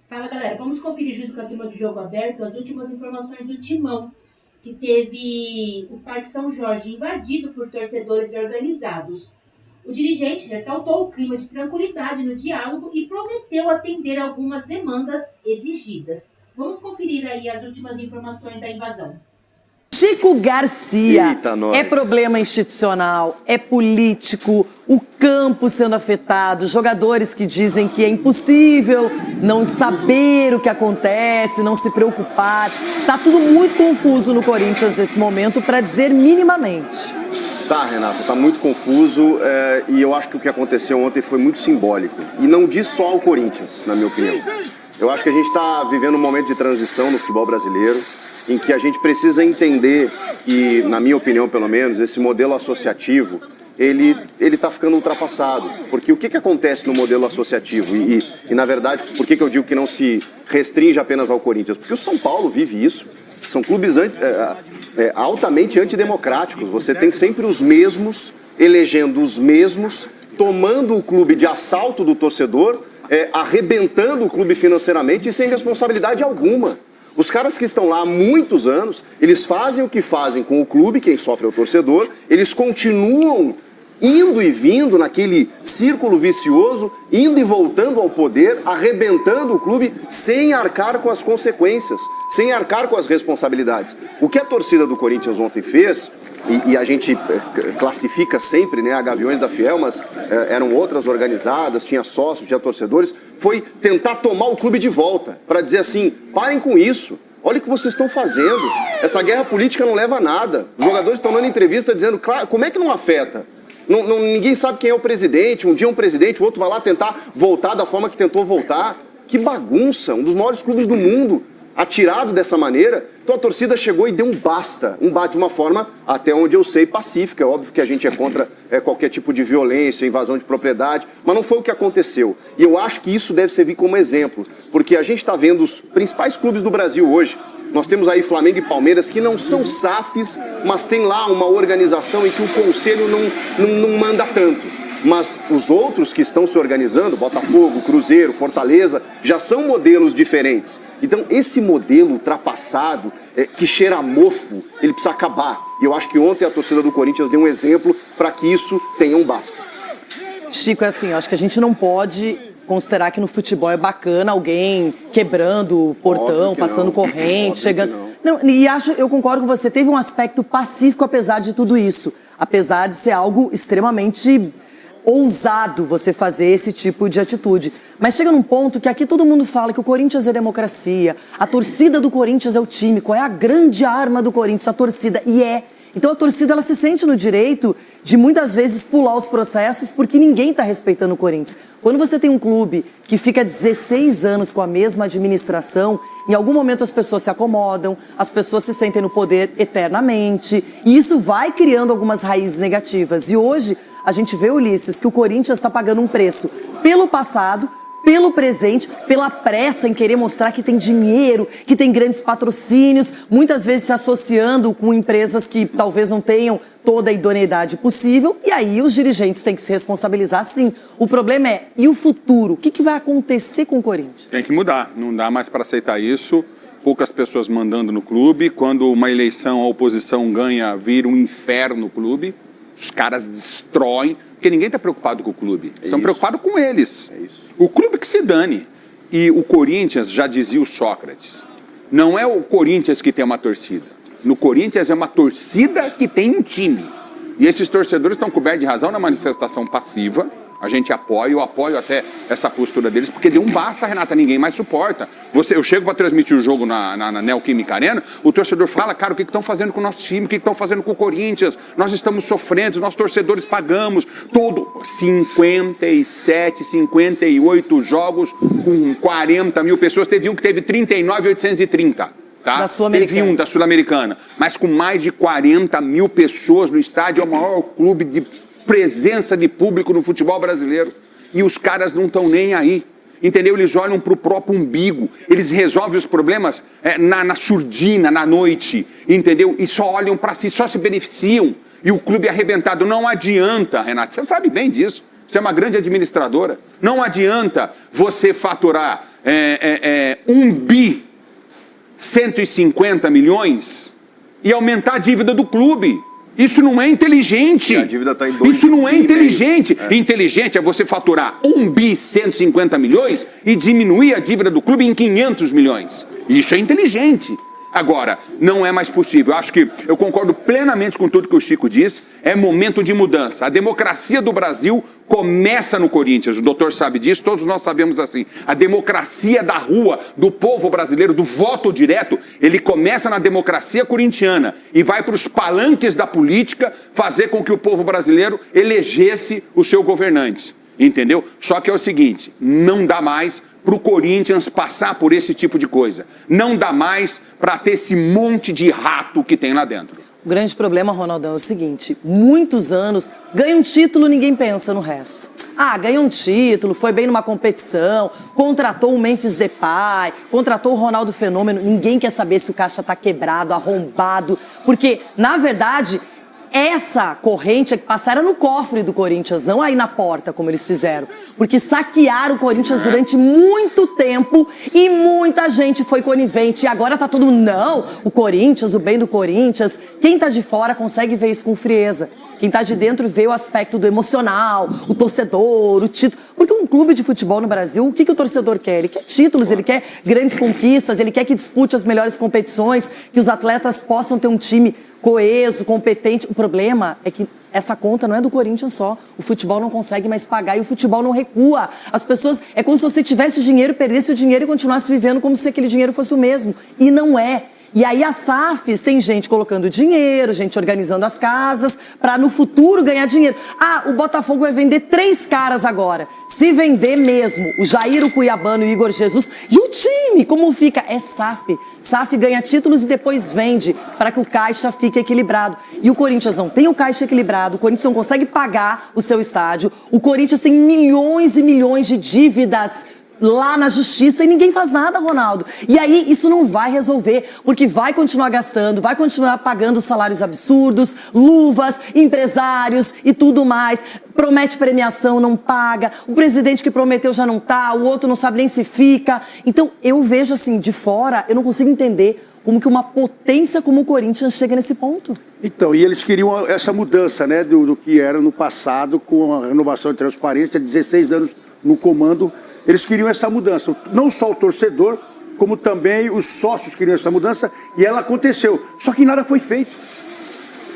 Fala, galera, vamos conferir junto com a turma do Jogo Aberto as últimas informações do Timão, que teve o Parque São Jorge invadido por torcedores organizados. O dirigente ressaltou o clima de tranquilidade no diálogo e prometeu atender algumas demandas exigidas. Vamos conferir aí as últimas informações da invasão. Chico Garcia, Eita, nós. É problema institucional, é político, o campo sendo afetado, jogadores que dizem que é impossível não saber o que acontece, não se preocupar. Tá tudo muito confuso no Corinthians nesse momento, para dizer minimamente. Tá, Renato, tá muito confuso e eu acho que o que aconteceu ontem foi muito simbólico. E não diz só ao Corinthians, na minha opinião. Eu acho que a gente está vivendo um momento de transição no futebol brasileiro, em que a gente precisa entender que, na minha opinião pelo menos, esse modelo associativo, ele está ficando ultrapassado. Porque o que acontece no modelo associativo? E na verdade, por que eu digo que não se restringe apenas ao Corinthians? Porque o São Paulo vive isso. São clubes altamente antidemocráticos. Você tem sempre os mesmos, elegendo os mesmos, tomando o clube de assalto do torcedor, arrebentando o clube financeiramente e sem responsabilidade alguma. Os caras que estão lá há muitos anos, eles fazem o que fazem com o clube, quem sofre é o torcedor, eles continuam indo e vindo naquele círculo vicioso, indo e voltando ao poder, arrebentando o clube sem arcar com as consequências, sem arcar com as responsabilidades. O que a torcida do Corinthians ontem fez, e a gente classifica sempre, né, a Gaviões da Fiel, mas eram outras organizadas, tinha sócios, tinha torcedores, foi tentar tomar o clube de volta, para dizer assim, parem com isso, olha o que vocês estão fazendo, essa guerra política não leva a nada. Os jogadores estão dando entrevista dizendo, claro, como é que não afeta? Ninguém sabe quem é o presidente, um dia um presidente, o outro vai lá tentar voltar da forma que tentou voltar. Que bagunça, um dos maiores clubes do mundo, atirado dessa maneira. Então a torcida chegou e deu um basta de uma forma, até onde eu sei, pacífica. É óbvio que a gente é contra qualquer tipo de violência, invasão de propriedade, mas não foi o que aconteceu. E eu acho que isso deve servir como exemplo, porque a gente está vendo os principais clubes do Brasil hoje. Nós temos aí Flamengo e Palmeiras, que não são SAFs, mas tem lá uma organização em que o conselho não manda tanto. Mas os outros que estão se organizando, Botafogo, Cruzeiro, Fortaleza, já são modelos diferentes. Então esse modelo ultrapassado, que cheira a mofo, ele precisa acabar. E eu acho que ontem a torcida do Corinthians deu um exemplo para que isso tenha um basta. Chico, é assim, eu acho que a gente não pode considerar que no futebol é bacana alguém quebrando o portão, passando corrente, chegando... Não, e eu concordo com você, teve um aspecto pacífico apesar de tudo isso, apesar de ser algo extremamente ousado você fazer esse tipo de atitude. Mas chega num ponto que aqui todo mundo fala que o Corinthians é democracia, a torcida do Corinthians é o time, qual é a grande arma do Corinthians? A torcida, e é. Então a torcida ela se sente no direito de muitas vezes pular os processos porque ninguém está respeitando o Corinthians. Quando você tem um clube que fica 16 anos com a mesma administração, em algum momento as pessoas se acomodam, as pessoas se sentem no poder eternamente e isso vai criando algumas raízes negativas. E hoje a gente vê, Ulisses, que o Corinthians está pagando um preço pelo passado, pelo presente, pela pressa em querer mostrar que tem dinheiro, que tem grandes patrocínios, muitas vezes se associando com empresas que talvez não tenham toda a idoneidade possível, e aí os dirigentes têm que se responsabilizar, sim. O problema é, e o futuro? O que vai acontecer com o Corinthians? Tem que mudar, não dá mais para aceitar isso. Poucas pessoas mandando no clube, quando uma eleição a oposição ganha, vira um inferno o clube, os caras destroem, porque ninguém está preocupado com o clube. Estão preocupados com eles. O clube que se dane. E o Corinthians, já dizia o Sócrates, não é o Corinthians que tem uma torcida. No Corinthians é uma torcida que tem um time. E esses torcedores estão cobertos de razão na manifestação passiva. A gente apoia, eu apoio até essa postura deles, porque deu um basta, Renata, ninguém mais suporta. Eu chego para transmitir o jogo na Neoquímica Arena, o torcedor fala, cara, o que estão fazendo com o nosso time, o que estão fazendo com o Corinthians, nós estamos sofrendo, os nossos torcedores pagamos, 57, 58 jogos com 40 mil pessoas, teve um que teve 39.830. Tá? Da Sul-Americana. Teve um da Sul-Americana, mas com mais de 40 mil pessoas no estádio, é o maior clube de presença de público no futebol brasileiro. E os caras não estão nem aí. Entendeu? Eles olham para o próprio umbigo. Eles resolvem os problemas na surdina, na noite. Entendeu? E só olham para si, só se beneficiam. E o clube é arrebentado. Não adianta, Renato. Você sabe bem disso. Você é uma grande administradora. Não adianta você faturar 1.150 bilhões e aumentar a dívida do clube. Isso não é inteligente. A dívida está em 2 Isso não é inteligente. Inteligente é você faturar 1.150 bilhões e diminuir a dívida do clube em 500 milhões. Isso é inteligente. Agora, não é mais possível. Acho que eu concordo plenamente com tudo que o Chico disse. É momento de mudança. A democracia do Brasil começa no Corinthians. O doutor sabe disso, todos nós sabemos assim. A democracia da rua, do povo brasileiro, do voto direto, ele começa na democracia corintiana e vai para os palanques da política fazer com que o povo brasileiro elegesse o seu governante. Entendeu? Só que é o seguinte, não dá mais para o Corinthians passar por esse tipo de coisa. Não dá mais para ter esse monte de rato que tem lá dentro. O grande problema, Ronaldão, é o seguinte, muitos anos, ganha um título, ninguém pensa no resto. Ah, ganhou um título, foi bem numa competição, contratou o Memphis Depay, contratou o Ronaldo Fenômeno, ninguém quer saber se o caixa tá quebrado, arrombado, porque, na verdade, essa corrente é que passaram no cofre do Corinthians, não aí na porta, como eles fizeram. Porque saquearam o Corinthians durante muito tempo e muita gente foi conivente. E agora tá todo mundo, não, o Corinthians, o bem do Corinthians. Quem tá de fora consegue ver isso com frieza. Quem tá de dentro vê o aspecto do emocional, o torcedor, o título. Porque um clube de futebol no Brasil, o que o torcedor quer? Ele quer títulos, ele quer grandes conquistas, ele quer que dispute as melhores competições, que os atletas possam ter um time coeso, competente. O problema é que essa conta não é do Corinthians só. O futebol não consegue mais pagar e o futebol não recua. As pessoas... É como se você tivesse dinheiro, perdesse o dinheiro e continuasse vivendo como se aquele dinheiro fosse o mesmo. E não é. E aí as SAFs tem gente colocando dinheiro, gente organizando as casas para no futuro ganhar dinheiro. Ah, o Botafogo vai vender 3 caras agora. Se vender mesmo, o Jair, o Cuiabano e o Igor Jesus. E o time, como fica? É SAF. SAF ganha títulos e depois vende para que o caixa fique equilibrado. E o Corinthians não tem o caixa equilibrado, o Corinthians não consegue pagar o seu estádio. O Corinthians tem milhões e milhões de dívidas lá na justiça e ninguém faz nada, Ronaldo. E aí isso não vai resolver, porque vai continuar gastando, vai continuar pagando salários absurdos, luvas, empresários e tudo mais. Promete premiação, não paga. O presidente que prometeu já não tá, o outro não sabe nem se fica. Então eu vejo assim, de fora, eu não consigo entender como que uma potência como o Corinthians chega nesse ponto. Então, e eles queriam essa mudança, né, do que era no passado, com a renovação de transparência, 16 anos no comando. Eles queriam essa mudança, não só o torcedor, como também os sócios queriam essa mudança, e ela aconteceu. Só que nada foi feito.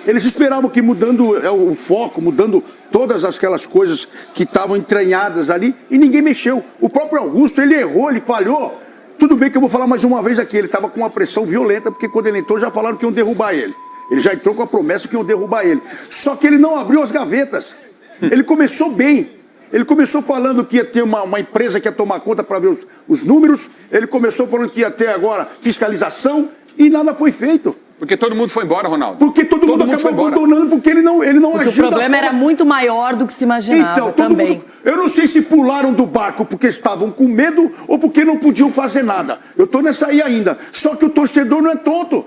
Eles esperavam que mudando o foco, mudando todas aquelas coisas que estavam entranhadas ali, e ninguém mexeu. O próprio Augusto, ele errou, ele falhou. Tudo bem que eu vou falar mais uma vez aqui, ele estava com uma pressão violenta, porque quando ele entrou já falaram que iam derrubar ele. Ele já entrou com a promessa que iam derrubar ele. Só que ele não abriu as gavetas. Ele começou bem. Ele começou falando que ia ter uma empresa que ia tomar conta para ver os números. Ele começou falando que ia ter agora fiscalização e nada foi feito. Porque todo mundo foi embora, Ronaldo. Porque todo mundo acabou abandonando porque ele não porque agiu. O problema era muito maior do que se imaginava. Então, também. Mundo, eu não sei se pularam do barco porque estavam com medo ou porque não podiam fazer nada. Eu estou nessa aí ainda. Só que o torcedor não é tonto.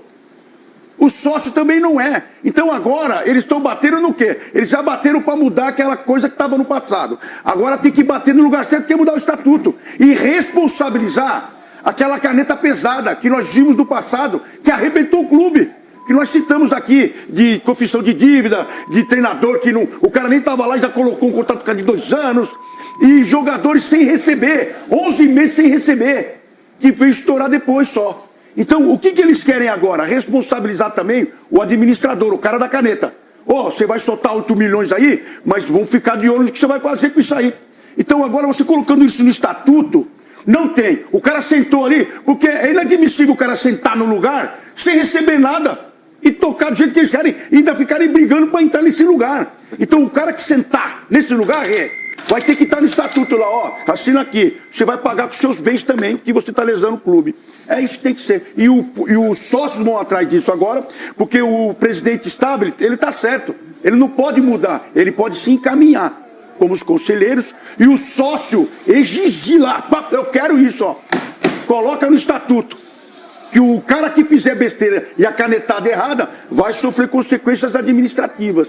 O sócio também não é. Então agora eles estão batendo no quê? Eles já bateram para mudar aquela coisa que estava no passado. Agora tem que bater no lugar certo, que é mudar o estatuto. E responsabilizar aquela caneta pesada que nós vimos no passado, que arrebentou o clube. Que nós citamos aqui de confissão de dívida, de treinador que não... O cara nem estava lá e já colocou um contrato de 2 anos. E jogadores sem receber. 11 meses sem receber. Que veio estourar depois só. Então, o que eles querem agora? Responsabilizar também o administrador, o cara da caneta. Você vai soltar 8 milhões aí, mas vão ficar de olho no que você vai fazer com isso aí. Então, agora você colocando isso no estatuto, não tem. O cara sentou ali, porque é inadmissível o cara sentar no lugar sem receber nada e tocar do jeito que eles querem e ainda ficarem brigando para entrar nesse lugar. Então, o cara que sentar nesse lugar vai ter que estar no estatuto lá, assina aqui. Você vai pagar com seus bens também, que você está lesando o clube. É isso que tem que ser. E os sócios vão atrás disso agora, porque o presidente Stabile, ele está certo. Ele não pode mudar, ele pode se encaminhar, como os conselheiros, e o sócio exigir lá, eu quero isso, coloca no estatuto, que o cara que fizer besteira e a canetada errada vai sofrer consequências administrativas.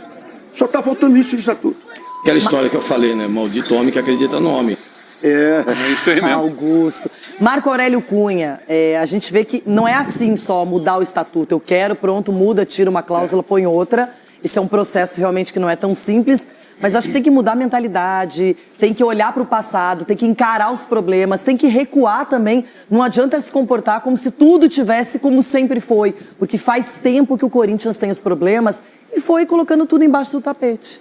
Só está faltando isso no estatuto. Aquela história que eu falei, né? Maldito homem que acredita no homem. É. É isso aí mesmo. Augusto. Marco Aurélio Cunha, a gente vê que não é assim só mudar o estatuto. Eu quero, pronto, muda, tira uma cláusula, põe outra. Isso é um processo realmente que não é tão simples, mas acho que tem que mudar a mentalidade, tem que olhar para o passado, tem que encarar os problemas, tem que recuar também. Não adianta se comportar como se tudo tivesse como sempre foi, porque faz tempo que o Corinthians tem os problemas e foi colocando tudo embaixo do tapete.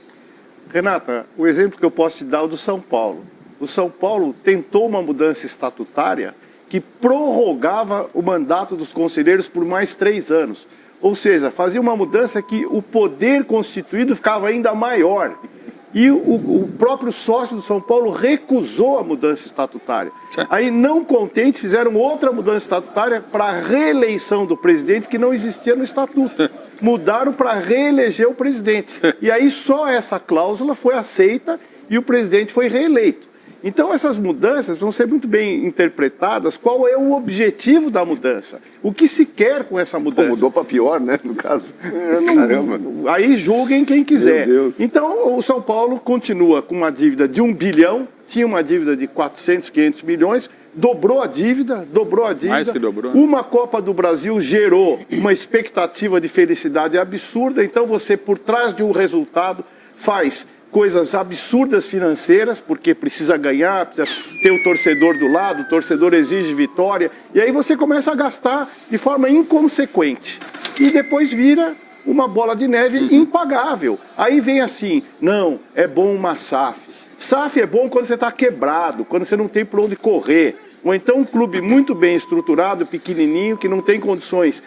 Renata, o exemplo que eu posso te dar é o do São Paulo. O São Paulo tentou uma mudança estatutária que prorrogava o mandato dos conselheiros por mais 3 anos. Ou seja, fazia uma mudança que o poder constituído ficava ainda maior. E o próprio sócio do São Paulo recusou a mudança estatutária. Aí, não contentes, fizeram outra mudança estatutária para a reeleição do presidente que não existia no estatuto. Mudaram para reeleger o presidente. E aí só essa cláusula foi aceita e o presidente foi reeleito. Então, essas mudanças vão ser muito bem interpretadas. Qual é o objetivo da mudança? O que se quer com essa mudança? Mudou para pior, né, no caso? Caramba. Aí julguem quem quiser. Meu Deus. Então, o São Paulo continua com uma dívida de 1 bilhão, tinha uma dívida de 400, 500 milhões, dobrou a dívida. Mais que dobrou, né? Uma Copa do Brasil gerou uma expectativa de felicidade absurda. Então, você, por trás de um resultado, faz coisas absurdas financeiras, porque precisa ganhar, precisa ter o torcedor do lado, o torcedor exige vitória, e aí você começa a gastar de forma inconsequente. E depois vira uma bola de neve impagável. Aí vem assim, não, é bom uma SAF. SAF é bom quando você está quebrado, quando você não tem por onde correr. Ou então um clube muito bem estruturado, pequenininho, que não tem condições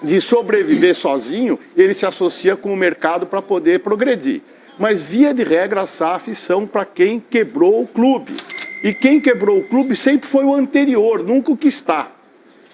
de sobreviver sozinho, ele se associa com o mercado para poder progredir. Mas, via de regra, as SAFs são para quem quebrou o clube. E quem quebrou o clube sempre foi o anterior, nunca o que está.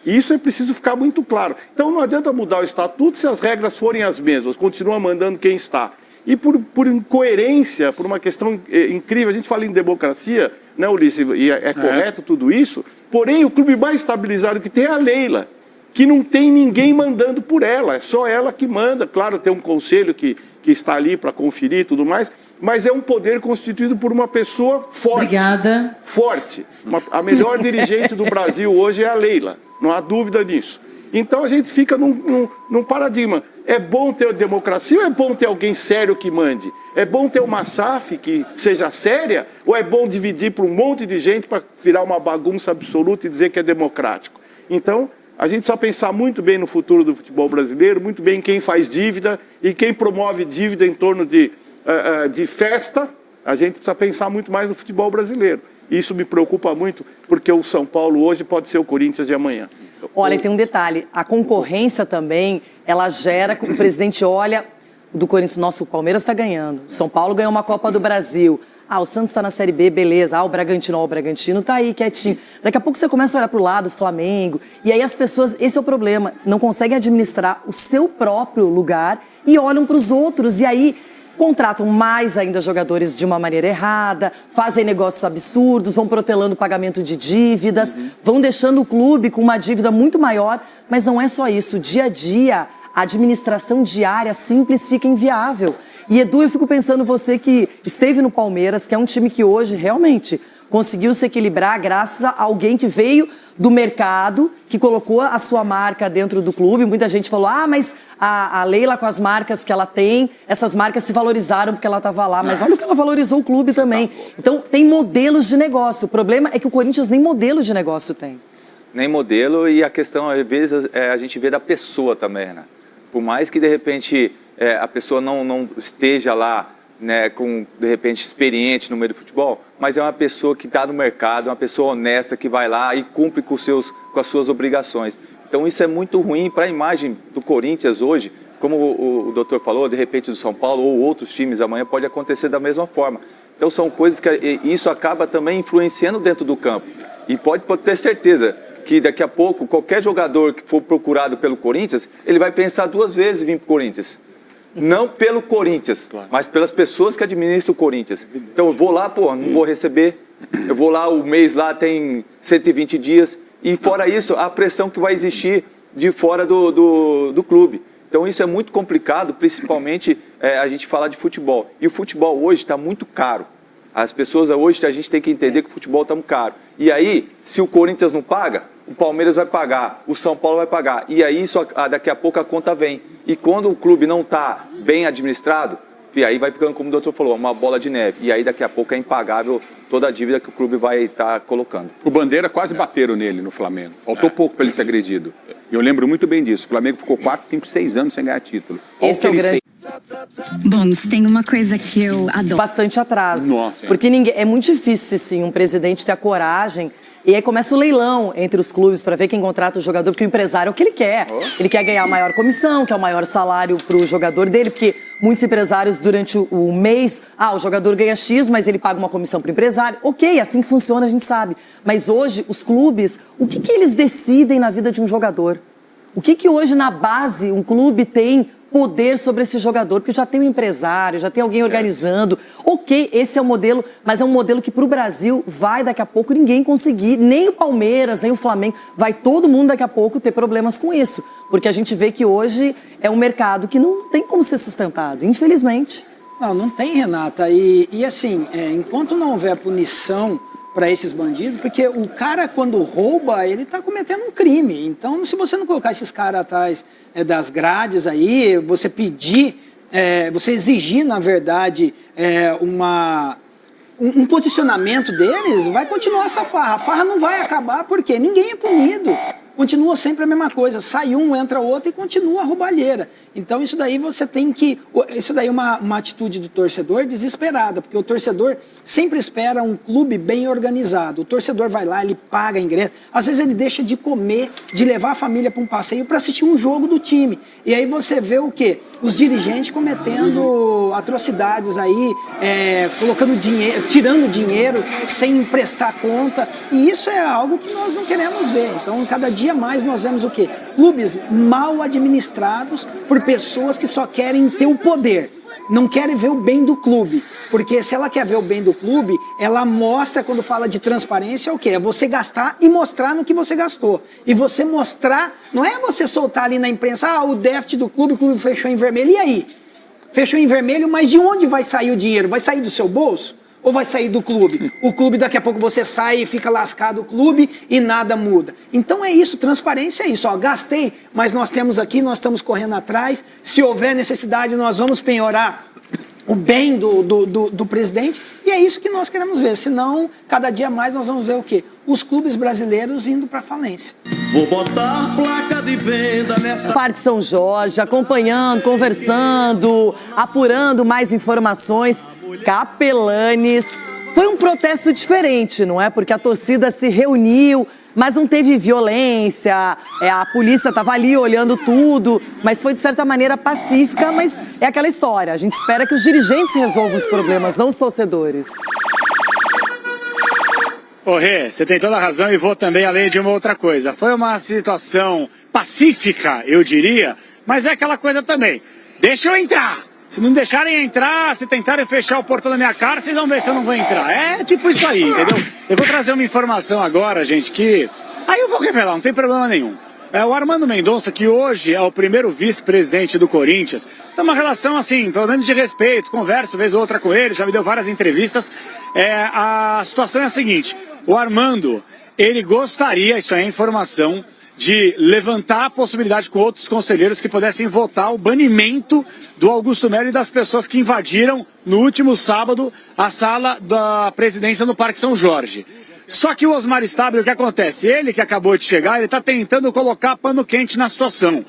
E isso é preciso ficar muito claro. Então, não adianta mudar o estatuto se as regras forem as mesmas, continua mandando quem está. E por incoerência, por uma questão incrível, a gente fala em democracia, né, Ulisses, e é correto tudo isso, porém, o clube mais estabilizado que tem é a Leila, que não tem ninguém mandando por ela, é só ela que manda. Claro, tem um conselho que está ali para conferir e tudo mais, mas é um poder constituído por uma pessoa forte. Obrigada. Forte. A melhor dirigente do Brasil hoje é a Leila, não há dúvida disso. Então a gente fica num paradigma. É bom ter democracia ou é bom ter alguém sério que mande? É bom ter uma SAF que seja séria ou é bom dividir para um monte de gente para virar uma bagunça absoluta e dizer que é democrático? Então, a gente precisa pensar muito bem no futuro do futebol brasileiro, muito bem quem faz dívida e quem promove dívida em torno de festa. A gente precisa pensar muito mais no futebol brasileiro. Isso me preocupa muito, porque o São Paulo hoje pode ser o Corinthians de amanhã. Olha, tem um detalhe. A concorrência também, ela gera que o presidente olha do Corinthians, nossa, o Palmeiras está ganhando. São Paulo ganhou uma Copa do Brasil. Ah, o Santos está na Série B, beleza. Ah, o Bragantino tá aí, quietinho. Daqui a pouco você começa a olhar para o lado, Flamengo. E aí as pessoas, esse é o problema, não conseguem administrar o seu próprio lugar e olham para os outros. E aí contratam mais ainda jogadores de uma maneira errada, fazem negócios absurdos, vão protelando o pagamento de dívidas, vão deixando o clube com uma dívida muito maior. Mas não é só isso. Dia a dia, a administração diária simples fica inviável. E, Edu, eu fico pensando, você que esteve no Palmeiras, que é um time que hoje realmente conseguiu se equilibrar graças a alguém que veio do mercado, que colocou a sua marca dentro do clube. Muita gente falou, mas a Leila com as marcas que ela tem, essas marcas se valorizaram porque ela estava lá. Mas olha o que ela valorizou o clube também. Então, tem modelos de negócio. O problema é que o Corinthians nem modelo de negócio tem. Nem modelo, e a questão, às vezes, a gente vê da pessoa também, né? Por mais que, de repente, a pessoa não esteja lá, né, de repente, experiente no meio do futebol, mas é uma pessoa que está no mercado, uma pessoa honesta, que vai lá e cumpre com as suas obrigações. Então, isso é muito ruim para a imagem do Corinthians hoje, como o doutor falou, de repente, do São Paulo ou outros times amanhã pode acontecer da mesma forma. Então, são coisas que isso acaba também influenciando dentro do campo. E pode ter certeza que daqui a pouco, qualquer jogador que for procurado pelo Corinthians, ele vai pensar 2 vezes em vir para o Corinthians. Não pelo Corinthians, mas pelas pessoas que administram o Corinthians. Então, eu vou lá, não vou receber. Eu vou lá, o mês lá tem 120 dias. E fora isso, a pressão que vai existir de fora do clube. Então, isso é muito complicado, principalmente a gente falar de futebol. E o futebol hoje está muito caro. As pessoas hoje, a gente tem que entender que o futebol está muito caro. E aí, se o Corinthians não paga, o Palmeiras vai pagar, o São Paulo vai pagar. E aí, daqui a pouco a conta vem. E quando o clube não está bem administrado, e aí vai ficando, como o doutor falou, uma bola de neve. E aí daqui a pouco é impagável toda a dívida que o clube vai estar colocando. O Bandeira quase bateram nele no Flamengo. Faltou pouco para ele ser agredido. Eu lembro muito bem disso. O Flamengo ficou 4, 5, 6 anos sem ganhar título. Esse é o grande... Bom, tem uma coisa que eu adoro. Bastante atraso. Nossa, porque é muito difícil, assim, um presidente ter a coragem. E aí começa o leilão entre os clubes para ver quem contrata o jogador, porque o empresário é o que ele quer. Ele quer ganhar a maior comissão, que é o maior salário para o jogador dele, porque muitos empresários durante o mês, o jogador ganha X, mas ele paga uma comissão para o empresário. Ok, assim que funciona, a gente sabe. Mas hoje, os clubes, o que eles decidem na vida de um jogador? O que hoje na base um clube tem poder sobre esse jogador? Porque já tem um empresário, já tem alguém organizando. Ok, esse é o modelo, mas é um modelo que para o Brasil vai daqui a pouco ninguém conseguir, nem o Palmeiras, nem o Flamengo, vai todo mundo daqui a pouco ter problemas com isso. Porque a gente vê que hoje é um mercado que não tem como ser sustentado, infelizmente. Não tem, Renata. E assim, enquanto não houver punição para esses bandidos, porque o cara, quando rouba, ele está cometendo um crime. Então, se você não colocar esses caras atrás das grades aí, você pedir, você exigir, na verdade, um posicionamento deles, vai continuar essa farra. A farra não vai acabar porque ninguém é punido. Continua sempre a mesma coisa. Sai um, entra outro e continua a roubalheira. Então isso daí você tem que... Isso daí é uma atitude do torcedor desesperada, porque o torcedor sempre espera um clube bem organizado. O torcedor vai lá, ele paga ingresso. Às vezes ele deixa de comer, de levar a família para um passeio para assistir um jogo do time. E aí você vê o quê? Os dirigentes cometendo atrocidades aí, colocando dinheiro, tirando dinheiro sem prestar conta. E isso é algo que nós não queremos ver. Então, cada dia mais nós vemos o quê? Clubes mal administrados por pessoas que só querem ter o poder. Não querem ver o bem do clube. Porque se ela quer ver o bem do clube, ela mostra, quando fala de transparência, o quê? É você gastar e mostrar no que você gastou. E você mostrar, não é você soltar ali na imprensa, o déficit do clube, o clube fechou em vermelho. E aí? Fechou em vermelho, mas de onde vai sair o dinheiro? Vai sair do seu bolso? Ou vai sair do clube? O clube, daqui a pouco você sai e fica lascado o clube e nada muda. Então é isso, transparência é isso. Gastei, mas nós temos aqui, nós estamos correndo atrás. Se houver necessidade, nós vamos penhorar o bem do presidente. E é isso que nós queremos ver. Senão, cada dia mais nós vamos ver o quê? Os clubes brasileiros indo para falência. Vou botar placa de venda nessa... Parque São Jorge, acompanhando, conversando, apurando mais informações. Capelanes. Foi um protesto diferente, não é? Porque a torcida se reuniu, mas não teve violência, a polícia estava ali olhando tudo, mas foi de certa maneira pacífica, mas é aquela história. A gente espera que os dirigentes resolvam os problemas, não os torcedores. Rê, você tem toda a razão e vou também além de uma outra coisa. Foi uma situação pacífica, eu diria, mas é aquela coisa também. Deixa eu entrar. Se não deixarem entrar, se tentarem fechar o portão na minha cara, vocês vão ver se eu não vou entrar. É tipo isso aí, entendeu? Eu vou trazer uma informação agora, gente, que... Aí eu vou revelar, não tem problema nenhum. O Armando Mendonça, que hoje é o primeiro vice-presidente do Corinthians, tem uma relação assim, pelo menos de respeito, converso vez ou outra com ele, já me deu várias entrevistas. A situação é a seguinte, o Armando, ele gostaria, isso é informação, de levantar a possibilidade com outros conselheiros que pudessem votar o banimento do Augusto Melo e das pessoas que invadiram no último sábado a sala da presidência no Parque São Jorge. Só que o Osmar Stabile, o que acontece? Ele que acabou de chegar, ele está tentando colocar pano quente na situação.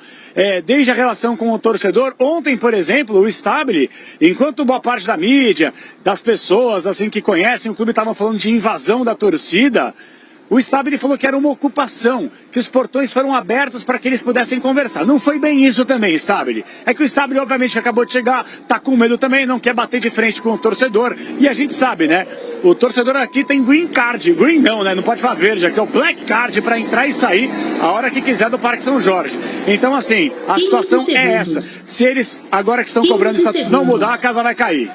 Desde a relação com o torcedor, ontem, por exemplo, o Stabile, enquanto boa parte da mídia, das pessoas assim que conhecem o clube estavam falando de invasão da torcida, o Stabile falou que era uma ocupação, que os portões foram abertos para que eles pudessem conversar. Não foi bem isso também, Stabile. É que o Stabile, obviamente, que acabou de chegar, tá com medo também, não quer bater de frente com o torcedor. E a gente sabe, né? O torcedor aqui tem green card. Green não, né? Não pode falar verde, aqui é o black card para entrar e sair a hora que quiser do Parque São Jorge. Então, assim, a situação é essa. Se eles, agora que estão cobrando status, não mudar, a casa vai cair.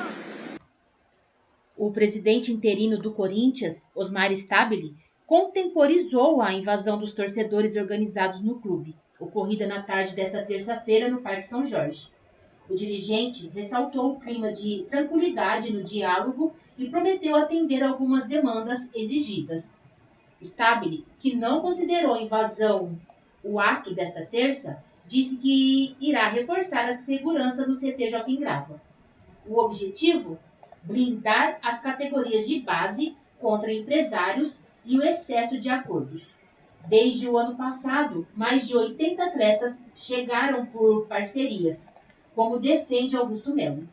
O presidente interino do Corinthians, Osmar Stabile, contemporizou a invasão dos torcedores organizados no clube, ocorrida na tarde desta terça-feira no Parque São Jorge. O dirigente ressaltou o clima de tranquilidade no diálogo e prometeu atender algumas demandas exigidas. Stabile, que não considerou invasão o ato desta terça, disse que irá reforçar a segurança no CT Joaquim Grava. O objetivo? Blindar as categorias de base contra empresários e o excesso de acordos. Desde o ano passado, mais de 80 atletas chegaram por parcerias, como defende Augusto Melo.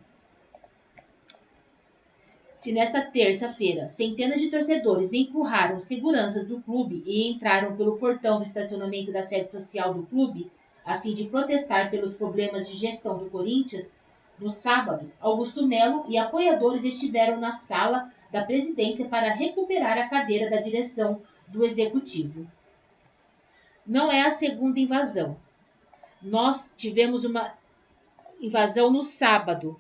Se nesta terça-feira centenas de torcedores empurraram seguranças do clube e entraram pelo portão do estacionamento da sede social do clube, a fim de protestar pelos problemas de gestão do Corinthians, no sábado, Augusto Melo e apoiadores estiveram na sala da presidência para recuperar a cadeira da direção do executivo. Não é a segunda invasão. Nós tivemos uma invasão no sábado.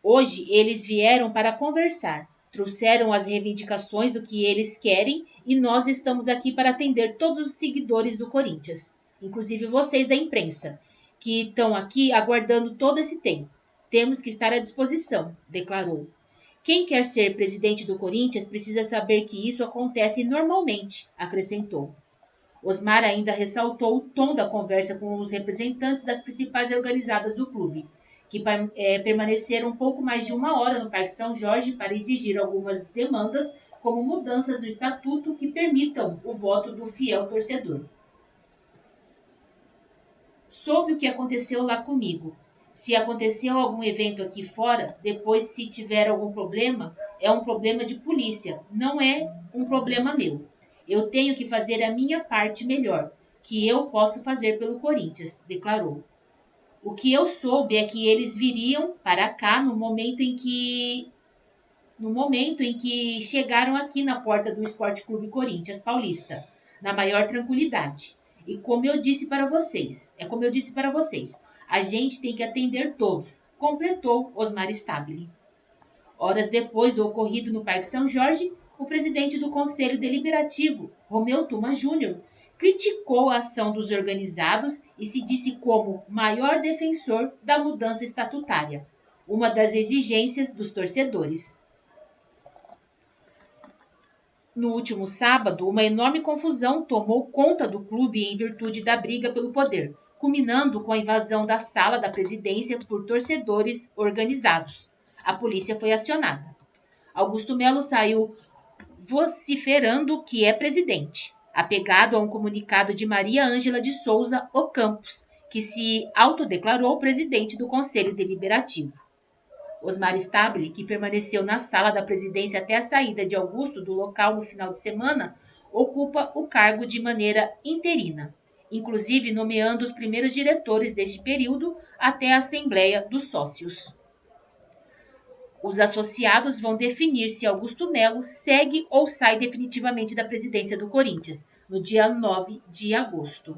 Hoje eles vieram para conversar, trouxeram as reivindicações do que eles querem e nós estamos aqui para atender todos os seguidores do Corinthians, inclusive vocês da imprensa, que estão aqui aguardando todo esse tempo. Temos que estar à disposição, declarou. Quem quer ser presidente do Corinthians precisa saber que isso acontece normalmente, acrescentou. Osmar ainda ressaltou o tom da conversa com os representantes das principais organizadas do clube, que permaneceram um pouco mais de 1 hora no Parque São Jorge para exigir algumas demandas, como mudanças no estatuto que permitam o voto do fiel torcedor. Soube o que aconteceu lá comigo. Se aconteceu algum evento aqui fora, depois se tiver algum problema, é um problema de polícia, não é um problema meu. Eu tenho que fazer a minha parte melhor, que eu posso fazer pelo Corinthians, declarou. O que eu soube é que eles viriam para cá no momento em que chegaram aqui na porta do Esporte Clube Corinthians Paulista, na maior tranquilidade. E como eu disse para vocês, a gente tem que atender todos, completou Osmar Stabile. Horas depois do ocorrido no Parque São Jorge, o presidente do Conselho Deliberativo, Romeu Tuma Júnior, criticou a ação dos organizados e se disse como maior defensor da mudança estatutária, uma das exigências dos torcedores. No último sábado, uma enorme confusão tomou conta do clube em virtude da briga pelo poder, culminando com a invasão da sala da presidência por torcedores organizados. A polícia foi acionada. Augusto Melo saiu vociferando que é presidente, apegado a um comunicado de Maria Ângela de Souza Ocampos, que se autodeclarou presidente do Conselho Deliberativo. Osmar Stabile, que permaneceu na sala da presidência até a saída de Augusto do local no final de semana, ocupa o cargo de maneira interina, inclusive nomeando os primeiros diretores deste período até a Assembleia dos Sócios. Os associados vão definir se Augusto Melo segue ou sai definitivamente da presidência do Corinthians, no dia 9 de agosto.